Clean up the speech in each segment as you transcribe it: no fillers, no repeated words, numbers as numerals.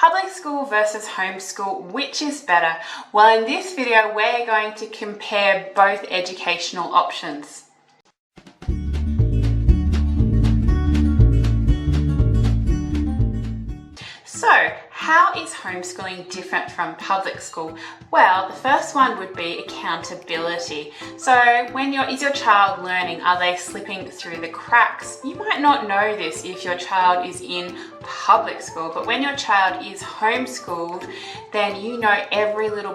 Public school versus homeschool, which is better? Well, in this video, we're going to compare both educational options. So, how is homeschooling different from public school? Well, the first one would be accountability. So, is your child learning? Are they slipping through the cracks? You might not know this if your child is in public school, but when your child is homeschooled, then you know every little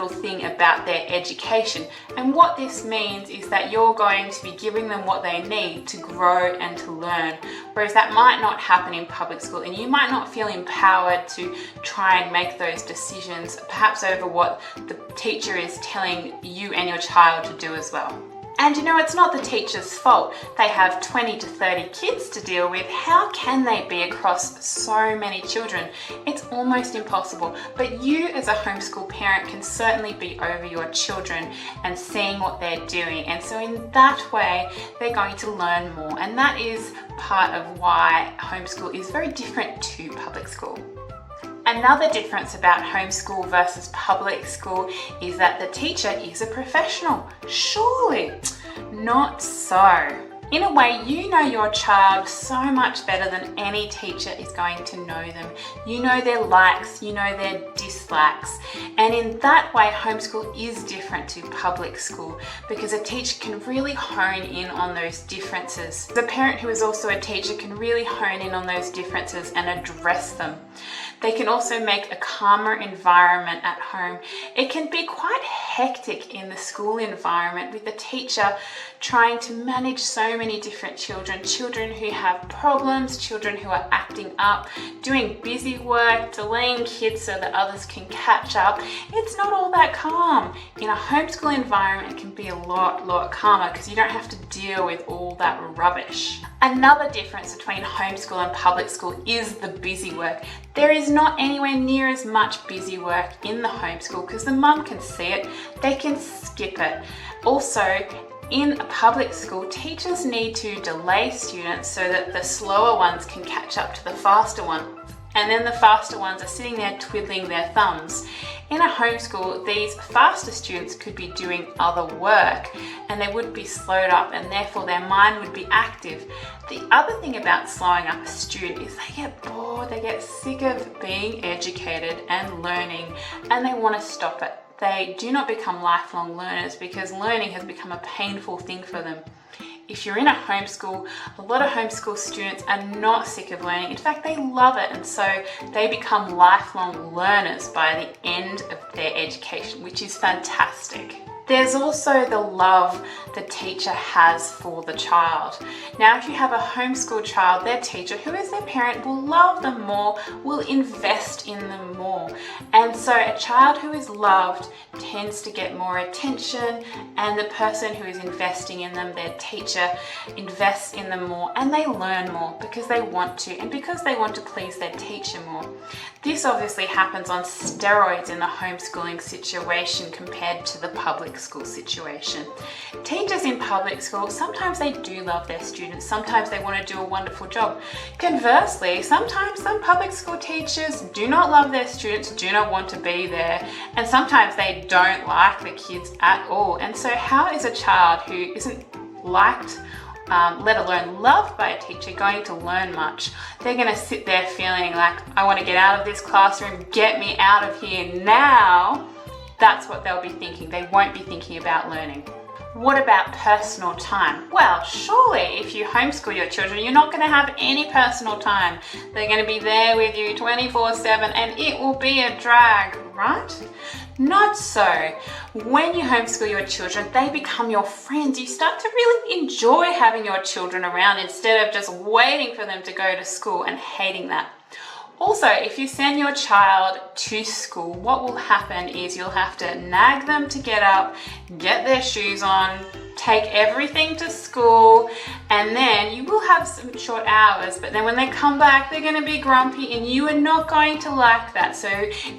thing about their education. And what this means is that you're going to be giving them what they need to grow and to learn. Whereas that might not happen in public school, and you might not feel empowered to try and make those decisions, perhaps over what the teacher is telling you and your child to do as well. And you know, it's not the teacher's fault. They have 20 to 30 kids to deal with. How can they be across so many children? It's almost impossible. But you as a homeschool parent can certainly be over your children and seeing what they're doing. And so in that way, they're going to learn more. And that is part of why homeschool is very different to public school. Another difference about homeschool versus public school is that the teacher is a professional. Surely, not so. In a way, you know your child so much better than any teacher is going to know them. You know their likes, you know their dislikes. And in that way, homeschool is different to public school because a teacher can really hone in on those differences. The parent who is also a teacher can really hone in on those differences and address them. They can also make a calmer environment at home. It can be quite hectic in the school environment with the teacher trying to manage so many different children who have problems, children who are acting up, doing busy work, delaying kids so that others can catch up. It's not all that calm. In a homeschool environment, it can be a lot calmer because you don't have to deal with all that rubbish. Another difference between homeschool and public school is the busy work. There is not anywhere near as much busy work in the homeschool because the mum can see it, they can skip it. Also, in a public school, teachers need to delay students so that the slower ones can catch up to the faster ones. And then the faster ones are sitting there twiddling their thumbs. In a homeschool, these faster students could be doing other work and they would be slowed up and therefore their mind would be active. The other thing about slowing up a student is they get bored, they get sick of being educated and learning and they want to stop it. They do not become lifelong learners because learning has become a painful thing for them. If you're in a homeschool, a lot of homeschool students are not sick of learning. In fact, they love it, and so they become lifelong learners by the end of their education, which is fantastic. There's also the love the teacher has for the child. Now, if you have a homeschool child, their teacher, who is their parent, will love them more, will invest in them more. And so a child who is loved tends to get more attention, and the person who is investing in them, their teacher, invests in them more, and they learn more because they want to, and because they want to please their teacher more. This obviously happens on steroids in the homeschooling situation compared to the public school situation. Teachers in public school, sometimes they do love their students, sometimes they want to do a wonderful job. Conversely, sometimes some public school teachers do not love their students, do not want to be there, and sometimes they don't like the kids at all. And so how is a child who isn't liked, let alone loved by a teacher, going to learn much? They're going to sit there feeling like, I want to get out of this classroom, get me out of here now. That's what they'll be thinking. They won't be thinking about learning. What about personal time? Well, surely if you homeschool your children, you're not going to have any personal time. They're going to be there with you 24/7 and it will be a drag, right? Not so. When you homeschool your children, they become your friends. You start to really enjoy having your children around instead of just waiting for them to go to school and hating that. Also, if you send your child to school, what will happen is you'll have to nag them to get up, get their shoes on, take everything to school, and then you will have some short hours, but then when they come back, they're going to be grumpy and you are not going to like that. So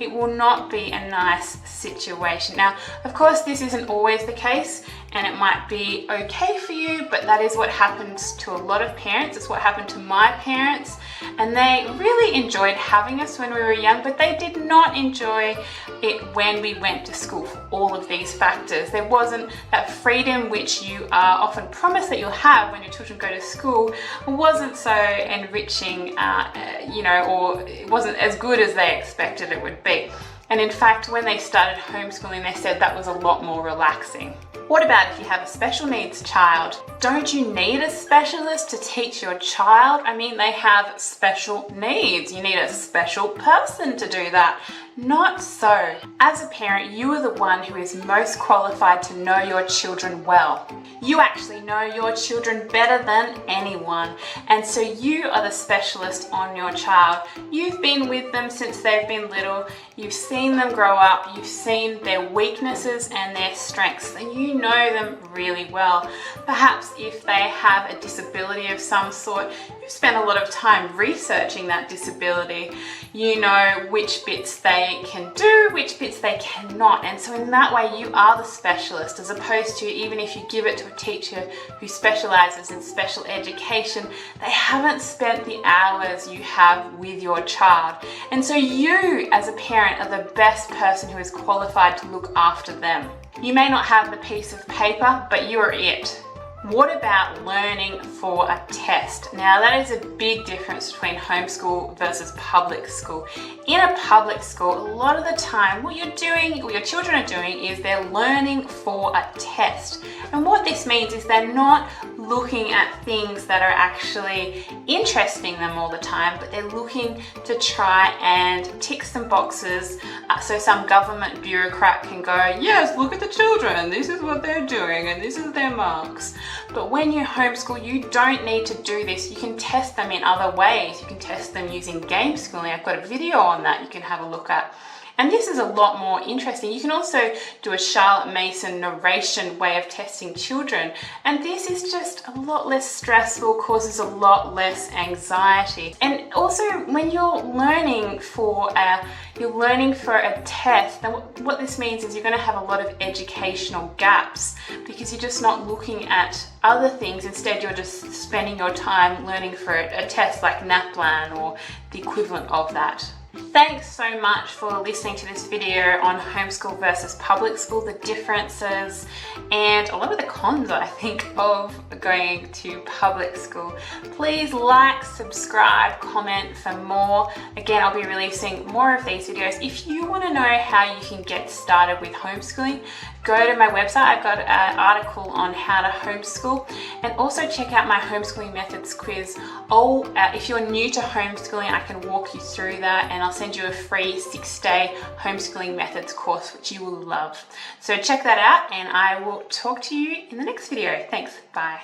it will not be a nice situation. Now, of course, this isn't always the case, and it might be okay for you, but that is what happens to a lot of parents. It's what happened to my parents, and they really enjoyed having us when we were young, but they did not enjoy it when we went to school for all of these factors. There wasn't that freedom which you are often promised that you'll have when your children go to school. It wasn't so enriching, or it wasn't as good as they expected it would be. And in fact, when they started homeschooling, they said that was a lot more relaxing. What about if you have a special needs child? Don't you need a specialist to teach your child? I mean, they have special needs. You need a special person to do that. Not so. As a parent, you are the one who is most qualified to know your children well. You actually know your children better than anyone, and so you are the specialist on your child. You've been with them since they've been little. You've seen them grow up. You've seen their weaknesses and their strengths, and you know them really well. Perhaps if they have a disability of some sort, you've spent a lot of time researching that disability. You know which bits they can do, which bits they cannot, and so in that way you are the specialist, as opposed to even if you give it to a teacher who specializes in special education, they haven't spent the hours you have with your child. And so you as a parent are the best person who is qualified to look after them. You may not have the piece of paper, but you're it. What about learning for a test? Now that is a big difference between homeschool versus public school. In a public school, a lot of the time what your children are doing is they're learning for a test. And what this means is they're not looking at things that are actually interesting them all the time, but they're looking to try and tick some boxes so some government bureaucrat can go, yes, look at the children, this is what they're doing and this is their marks. But when you homeschool, you don't need to do this. You can test them in other ways. You can test them using game schooling. I've got a video on that you can have a look at. And this is a lot more interesting. You can also do a Charlotte Mason narration way of testing children. And this is just a lot less stressful, causes a lot less anxiety. And also when you're learning for a test, then what this means is you're going to have a lot of educational gaps because you're just not looking at other things. Instead, you're just spending your time learning for a test like NAPLAN or the equivalent of that. Thanks so much for listening to this video on homeschool versus public school, the differences and a lot of the cons, I think, of going to public school. Please like, subscribe, comment for more. Again, I'll be releasing more of these videos. If you want to know how you can get started with homeschooling, go to my website. I've got an article on how to homeschool, and also check out my homeschooling methods quiz. If you're new to homeschooling, I can walk you through that, and I'll send you a free 6-day homeschooling methods course, which you will love. So check that out, and I will talk to you in the next video. Thanks, bye.